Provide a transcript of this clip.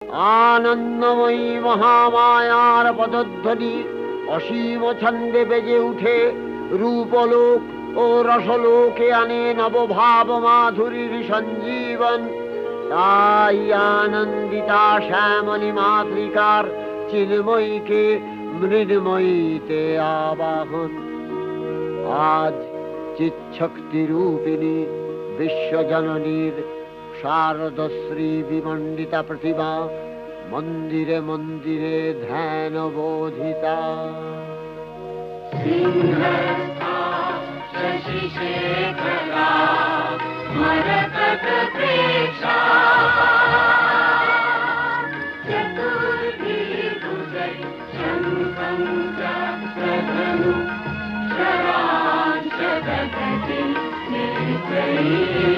আনন্দময়ী মহামায়ার পদধ্বনি অসীম ছন্দে বেজে উঠে রূপলোক ও রসলোকে আনে নবভাব মাধুরীর সঞ্জীবন। তাই আনন্দিতা শ্যামলী মাতৃকার চিন্ময়ীকে মৃন্ময়ীতে আবাহন। আজ চিৎশক্তি রূপিণী বিশ্বজননীর শারদশ্রী বিমণ্ডিতা প্রতিমা মন্দিরে মন্দিরে ধ্যান বোধিতা। Thank you.